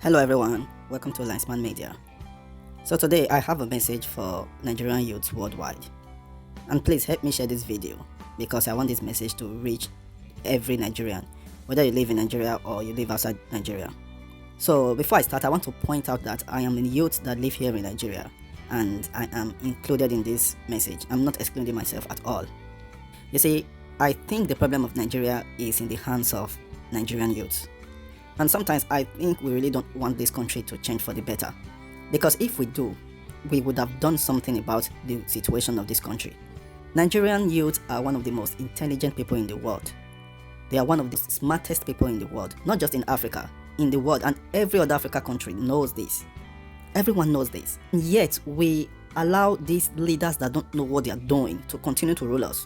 Hello everyone, welcome to Linesman Media. So today I have a message for Nigerian youths worldwide. And please help me share this video because I want this message to reach every Nigerian, whether you live in Nigeria or you live outside Nigeria. So before I start, I want to point out that I am a youth that live here in Nigeria and I am included in this message. I'm not excluding myself at all. You see, I think the problem of Nigeria is in the hands of Nigerian youths. And sometimes I think we really don't want this country to change for the better. Because if we do, we would have done something about the situation of this country. Nigerian youth are one of the most intelligent people in the world. They are one of the smartest people in the world, not just in Africa, in the world, and every other Africa country knows this. Everyone knows this. And yet we allow these leaders that don't know what they are doing to continue to rule us.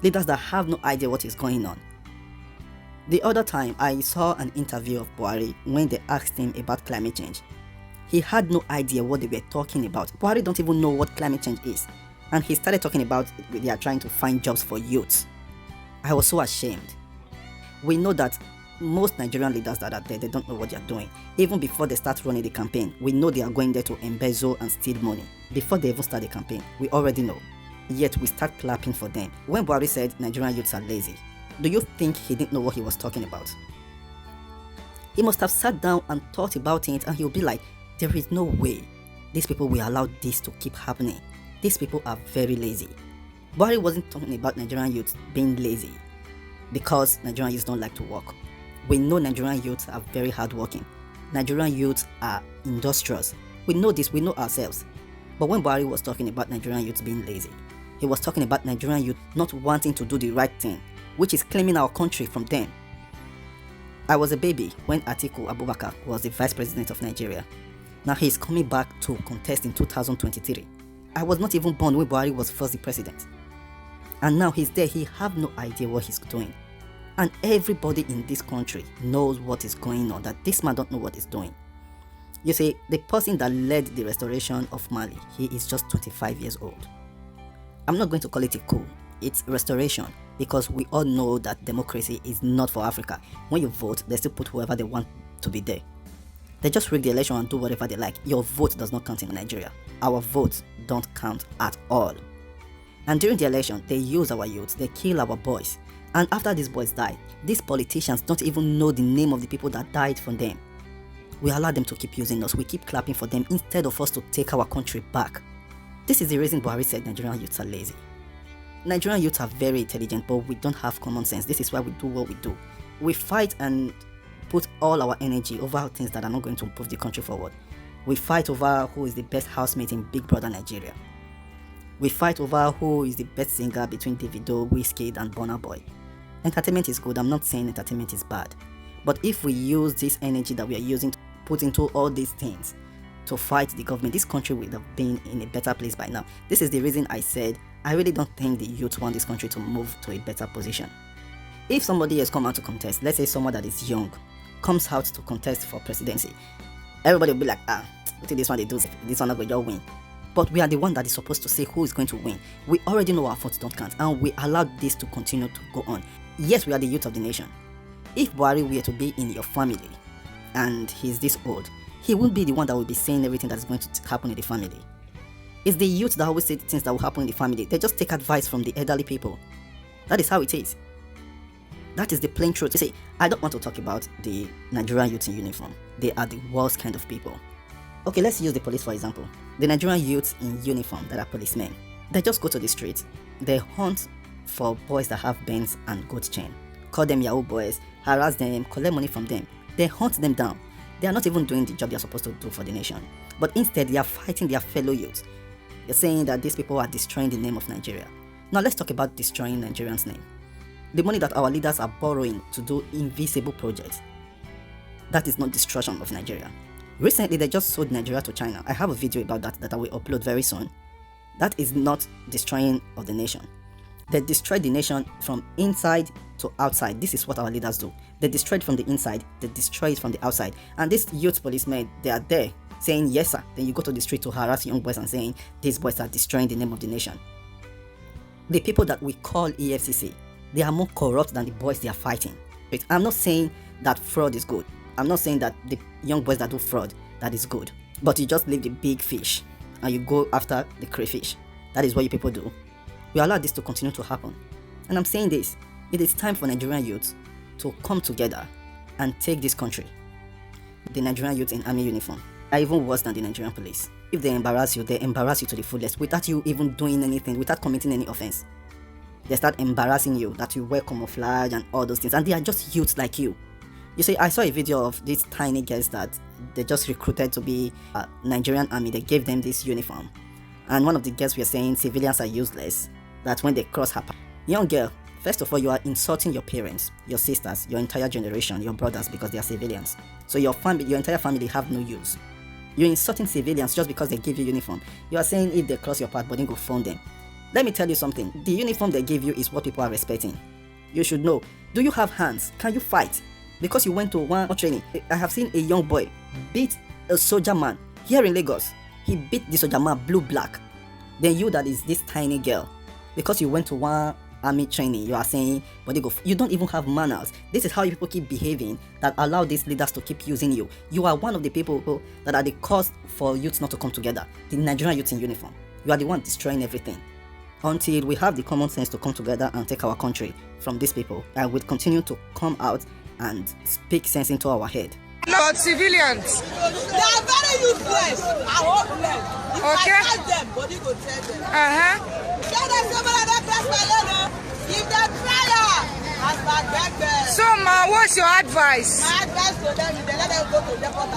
Leaders that have no idea what is going on. The other time, I saw an interview of Buhari when they asked him about climate change. He had no idea what they were talking about. Buhari don't even know what climate change is. And he started talking about they are trying to find jobs for youths. I was so ashamed. We know that most Nigerian leaders that are there, they don't know what they are doing. Even before they start running the campaign, we know they are going there to embezzle and steal money. Before they even start the campaign, we already know. Yet we start clapping for them. When Buhari said Nigerian youths are lazy, do you think he didn't know what he was talking about? He must have sat down and thought about it, and he'll be like, there is no way these people will allow this to keep happening. These people are very lazy. Buhari wasn't talking about Nigerian youths being lazy because Nigerian youths don't like to work. We know Nigerian youths are very hardworking. Nigerian youths are industrious. We know this, we know ourselves. But when Buhari was talking about Nigerian youths being lazy, he was talking about Nigerian youth not wanting to do the right thing, which is claiming our country from them. I was a baby when Atiku Abubakar was the vice president of Nigeria. Now he is coming back to contest in 2023. I was not even born when Buhari was first the president. And now he's there, he have no idea what he's doing. And everybody in this country knows what is going on, that this man don't know what he's doing. You see, the person that led the restoration of Mali, he is just 25 years old. I'm not going to call it a coup, it's restoration. Because we all know that democracy is not for Africa. When you vote, they still put whoever they want to be there. They just rig the election and do whatever they like. Your vote does not count in Nigeria. Our votes don't count at all. And during the election, they use our youths, they kill our boys. And after these boys die, these politicians don't even know the name of the people that died from them. We allow them to keep using us. We keep clapping for them instead of us to take our country back. This is the reason Buhari said Nigerian youths are lazy. Nigerian youths are very intelligent, but we don't have common sense. This is why we do what we do. We fight and put all our energy over things that are not going to move the country forward. We fight over who is the best housemate in Big Brother Nigeria. We fight over who is the best singer between Davido, Wizkid and Burna Boy. Entertainment is good. I'm not saying entertainment is bad. But if we use this energy that we are using to put into all these things to fight the government, this country would have been in a better place by now. This is the reason I said I really don't think the youth want this country to move to a better position. If somebody has come out to contest, let's say someone that is young, comes out to contest for presidency, everybody will be like, what did this one they do? This one not going to win. But we are the one that is supposed to say who is going to win. We already know our votes don't count, and we allow this to continue to go on. Yes, we are the youth of the nation. If Buhari were to be in your family, and he's this old, he won't be the one that will be saying everything that is going to happen in the family. It's the youth that always say the things that will happen in the family. They just take advice from the elderly people. That is how it is. That is the plain truth. You see, I don't want to talk about the Nigerian youths in uniform. They are the worst kind of people. Okay, let's use the police for example. The Nigerian youths in uniform that are policemen, they just go to the streets. They hunt for boys that have bands and gold chain. Call them Yahoo boys, harass them, collect money from them. They hunt them down. They are not even doing the job they are supposed to do for the nation. But instead, they are fighting their fellow youths. They're saying that these people are destroying the name of Nigeria. Now let's talk about destroying Nigerians' name. The money that our leaders are borrowing to do invisible projects, that is not destruction of Nigeria. Recently, they just sold Nigeria to China. I have a video about that I will upload very soon. That is not destroying of the nation. They destroy the nation from inside to outside. This is what our leaders do. They destroy it from the inside, they destroy it from the outside. And these youth policemen, they are there saying yes sir, then you go to the street to harass young boys and saying these boys are destroying the name of the nation. The people that we call EFCC, they are more corrupt than the boys they are fighting. I'm not saying that fraud is good. I'm not saying that the young boys that do fraud, that is good. But you just leave the big fish and you go after the crayfish. That is what you people do. We allow this to continue to happen. And I'm saying this, it is time for Nigerian youth to come together and take this country. The Nigerian youth in army uniform are even worse than the Nigerian police. If they embarrass you to the fullest without you even doing anything, without committing any offense. They start embarrassing you that you wear camouflage and all those things, and they are just youths like you. You see, I saw a video of these tiny girls that they just recruited to be a Nigerian army. They gave them this uniform, and one of the girls were saying civilians are useless, that when they cross her path. Young girl, first of all, you are insulting your parents, your sisters, your entire generation, your brothers, because they are civilians. So your entire family have no use. You're insulting civilians just because they give you uniform. You are saying if they cross your path, but then go phone them. Let me tell you something. The uniform they give you is what people are respecting. You should know. Do you have hands? Can you fight? Because you went to one training. I have seen a young boy beat a soldier man here in Lagos. He beat the soldier man blue-black. Then you that is this tiny girl, because you went to one army training, you are saying, but they go, you don't even have manners. This is how people keep behaving that allow these leaders to keep using you. You are one of the people that are the cause for youths not to come together. The Nigerian youth in uniform. You are the one destroying everything. Until we have the common sense to come together and take our country from these people, I will continue to come out and speak sense into our head. But civilians, they are very useless. I hope them. If okay. I tell them, body go tell them. Tell them somebody that press my leg. If they try as my back. So, ma, what's your advice? My advice to them is they let them go to deport.